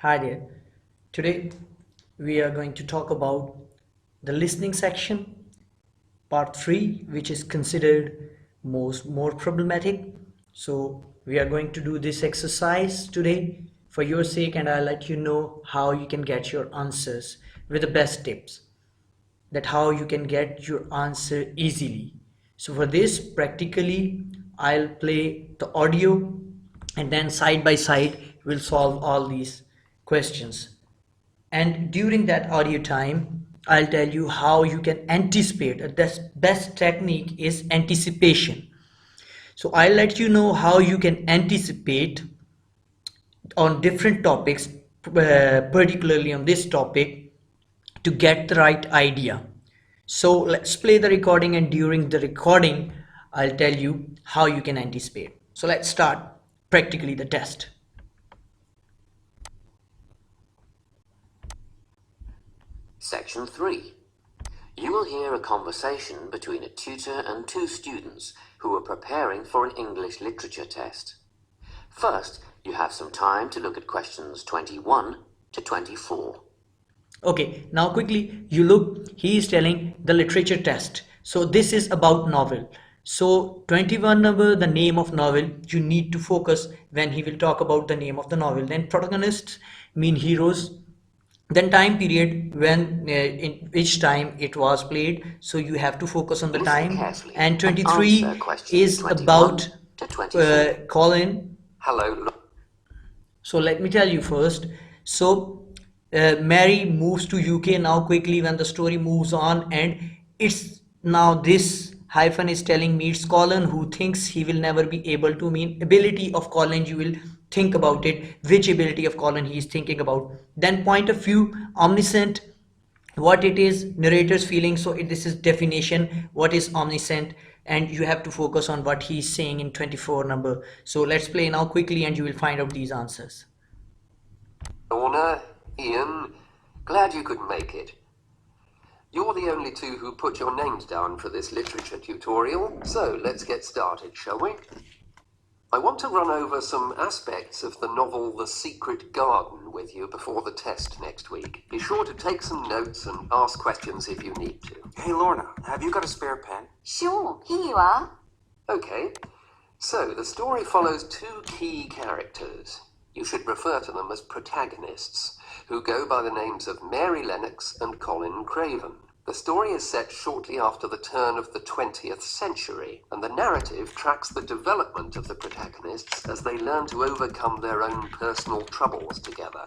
Hi there. Today we are going to talk about the listening section, part 3, which is considered more problematic. So we are going to do this exercise today for your sake, and I'll let you know how you can get your answers with the best tips, that how you can get your answer easily. So for this, practically I'll play the audio, and then side by side we'll solve all these questions. And during that audio time, I'll tell you how you can anticipate. The best technique is anticipation. So I'll let you know how you can anticipate on different topics, particularly on this topic, to get the right idea. So let's play the recording, and during the recording, I'll tell you how you can anticipate. So let's start practically the test. Section 3. You will hear a conversation between a tutor and two students who are preparing for an English literature test. First, you have some time to look at questions 21 to 24. Okay, now quickly you look, he is telling the literature test. So this is about novel. So 21 number, the name of novel, you need to focus when he will talk about the name of the novel. Then protagonists mean heroes. Then time period, when in which time it was played. So you have to focus on the Listen time. carefully And and answer 23 questions is 21 about to 24. Colin. Hello. So let me tell you first. So Mary moves to UK now quickly when the story moves on, and it's now this hyphen is telling me it's Colin who thinks he will never be able to, mean ability of Colin. You will think about it, which ability of Colin he is thinking about. Then point of view, omniscient, what it is, narrator's feeling. So this is definition, what is omniscient, and you have to focus on what he's saying in 24 number. So let's play now quickly, and you will find out these answers. Lorna, Ian, glad you could make it. You're the only two who put your names down for this literature tutorial, so let's get started, shall we? I want to run over some aspects of the novel The Secret Garden with you before the test next week. Be sure to take some notes and ask questions if you need to. Hey Lorna, have you got a spare pen? Sure, here you are. Okay, so the story follows two key characters. You should refer to them as protagonists, who go by the names of Mary Lennox and Colin Craven. The story is set shortly after the turn of the 20th century, and the narrative tracks the development of the protagonists as they learn to overcome their own personal troubles together.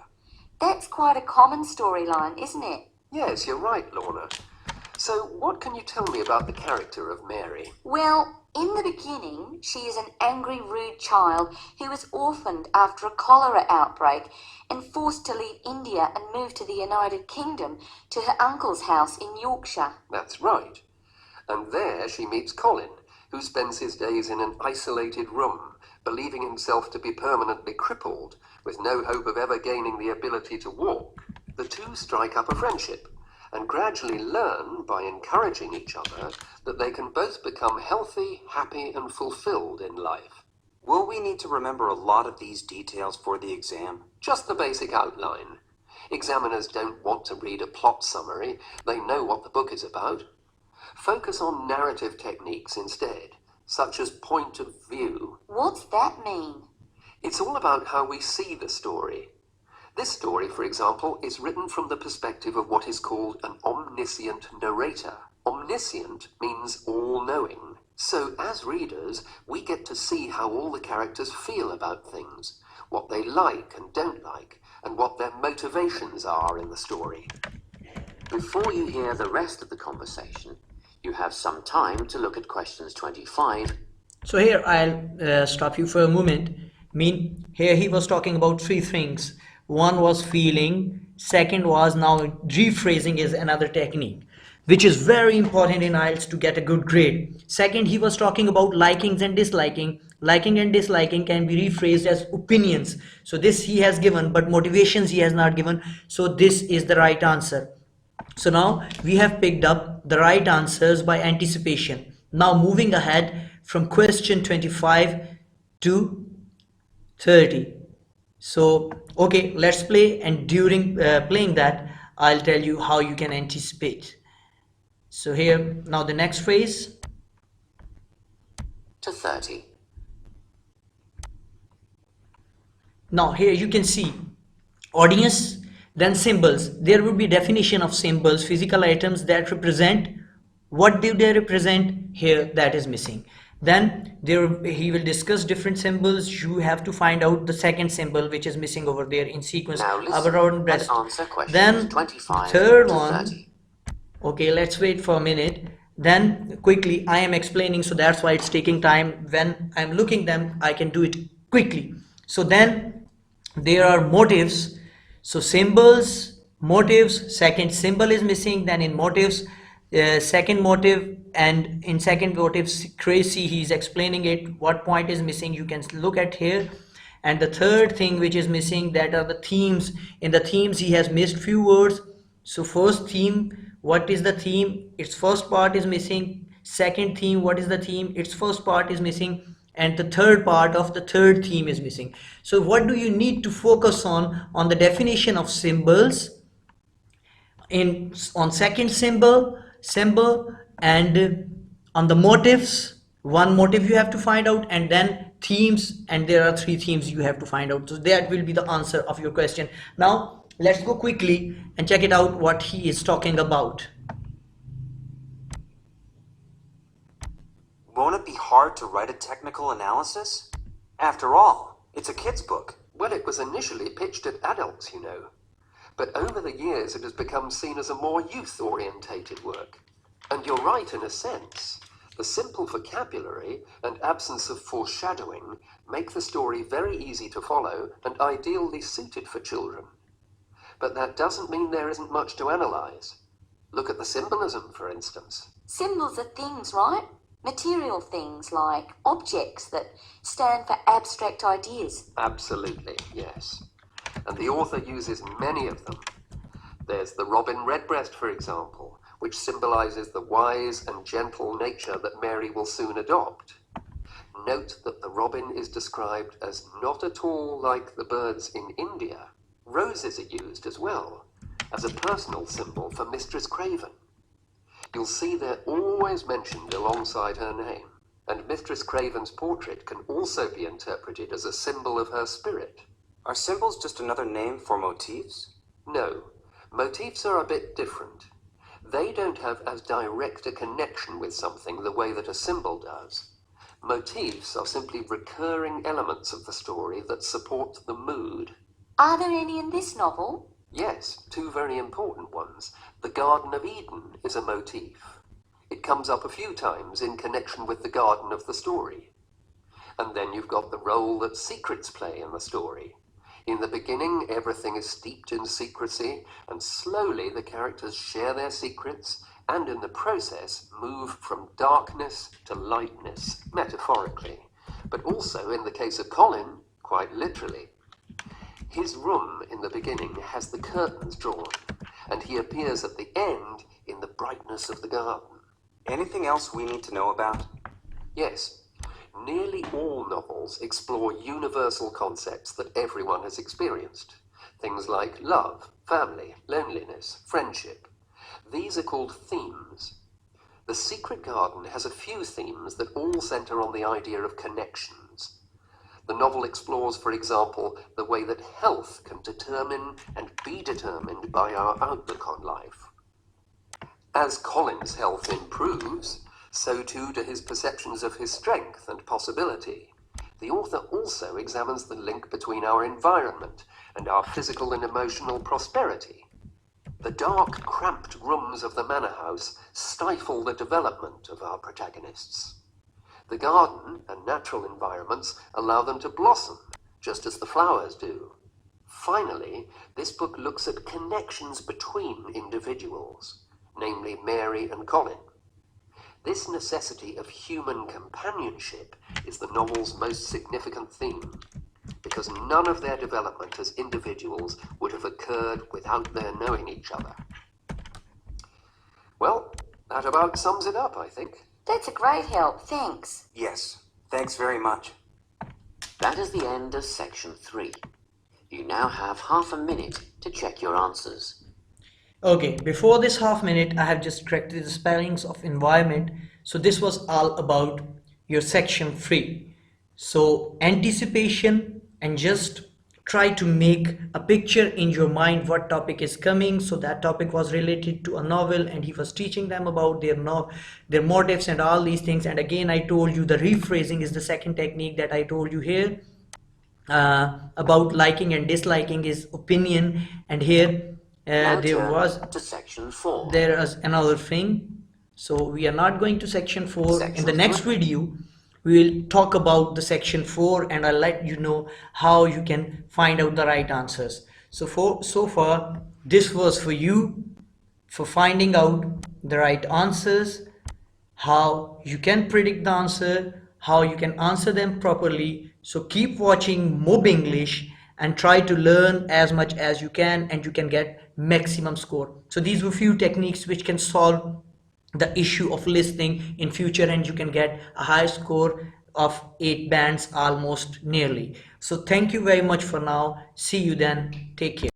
That's quite a common storyline, isn't it? Yes, you're right, Lorna. So what can you tell me about the character of Mary? Well, in the beginning, she is an angry, rude child who was orphaned after a cholera outbreak and forced to leave India and move to the United Kingdom to her uncle's house in Yorkshire. That's right. And there she meets Colin, who spends his days in an isolated room, believing himself to be permanently crippled, with no hope of ever gaining the ability to walk. The two strike up a friendship, and gradually learn, by encouraging each other, that they can both become healthy, happy, and fulfilled in life. Will we need to remember a lot of these details for the exam? Just the basic outline. Examiners don't want to read a plot summary, they know what the book is about. Focus on narrative techniques instead, such as point of view. What's that mean? It's all about how we see the story. This story, for example, is written from the perspective of what is called an omniscient narrator. Omniscient means all-knowing. So, as readers, we get to see how all the characters feel about things, what they like and don't like, and what their motivations are in the story. Before you hear the rest of the conversation, you have some time to look at questions 25. So here I'll stop you for a moment. Here he was talking about three things. One was feeling, second was now rephrasing is another technique, which is very important in IELTS to get a good grade. Second, he was talking about likings and disliking. Liking and disliking can be rephrased as opinions. So this he has given, but motivations he has not given. So this is the right answer. So now we have picked up the right answers by anticipation. Now moving ahead from question 25 to 30. So, okay, let's play, and during playing that, I'll tell you how you can anticipate. So here, now the next phrase. To 30. Now here you can see audience, then symbols. There would be definition of symbols, physical items that represent. What do they represent? Here that is missing. Then there he will discuss different symbols. You have to find out the second symbol which is missing over there in sequence. Now listen Above and breast. answer questions Then 25 third to one. 30. Okay, let's wait for a minute. Then quickly I am explaining, so that's why it's taking time. When I'm looking them, I can do it quickly. So then there are motives. So symbols, motives, second symbol is missing. Then in motives, second motive, and in second motive, Tracy, he's explaining it. What point is missing? You can look at here. And the third thing which is missing, that are the themes. In the themes, he has missed few words. So first theme, what is the theme? Its first part is missing. Second theme, what is the theme? Its first part is missing. And the third part of the third theme is missing. So what do you need to focus on the definition of symbols, on second symbol, and on the motives. One motive you have to find out, and then themes, and there are three themes you have to find out. So that will be the answer of your question. Now let's go quickly and check it out what he is talking about. Won't it be hard to write a technical analysis? After all, it's a kid's book. Well, it was initially pitched at adults, you know. But over the years it has become seen as a more youth-orientated work. And you're right in a sense. The simple vocabulary and absence of foreshadowing make the story very easy to follow and ideally suited for children. But that doesn't mean there isn't much to analyse. Look at the symbolism, for instance. Symbols are things, right? Material things like objects that stand for abstract ideas. Absolutely, yes. And the author uses many of them. There's the robin redbreast, for example, which symbolises the wise and gentle nature that Mary will soon adopt. Note that the robin is described as not at all like the birds in India. Roses are used as well, as a personal symbol for Mistress Craven. You'll see they're always mentioned alongside her name, and Mistress Craven's portrait can also be interpreted as a symbol of her spirit. Are symbols just another name for motifs? No, motifs are a bit different. They don't have as direct a connection with something the way that a symbol does. Motifs are simply recurring elements of the story that support the mood. Are there any in this novel? Yes, two very important ones. The Garden of Eden is a motif. It comes up a few times in connection with the garden of the story. And then you've got the role that secrets play in the story. In the beginning, everything is steeped in secrecy, and slowly the characters share their secrets, and in the process move from darkness to lightness, metaphorically, but also, in the case of Colin, quite literally. His room in the beginning has the curtains drawn, and he appears at the end in the brightness of the garden. Anything else we need to know about? Yes, nearly all novels explore universal concepts that everyone has experienced. Things like love, family, loneliness, friendship. These are called themes. The Secret Garden has a few themes that all center on the idea of connections. The novel explores, for example, the way that health can determine and be determined by our outlook on life. As Colin's health improves, so too do his perceptions of his strength and possibility. The author also examines the link between our environment and our physical and emotional prosperity. The dark, cramped rooms of the manor house stifle the development of our protagonists. The garden and natural environments allow them to blossom, just as the flowers do. Finally, this book looks at connections between individuals, namely Mary and Colin. This necessity of human companionship is the novel's most significant theme, because none of their development as individuals would have occurred without their knowing each other. Well, that about sums it up, I think. That's a great help, thanks. Yes, thanks very much. That is the end of section 3. You now have half a minute to check your answers. Okay, before this half minute, I have just corrected the spellings of environment. So this was all about your section 3. So anticipation, and just try to make a picture in your mind what topic is coming. So that topic was related to a novel, and he was teaching them about their motives and all these things. And again, I told you the rephrasing is the second technique that I told you here. About liking and disliking is opinion, and here Now there turn was to section 4. there is another thing. So we are not going to section 4. In Section the next 3. video we will talk about the section 4, and I'll let you know how you can find out the right answers. So far this was for you, for finding out the right answers, how you can predict the answer, how you can answer them properly. So keep watching Mob English and try to learn as much as you can, and you can get maximum score. So these were few techniques which can solve the issue of listening in future, and you can get a high score of 8 bands almost nearly. So thank you very much for now. See you then. Take care.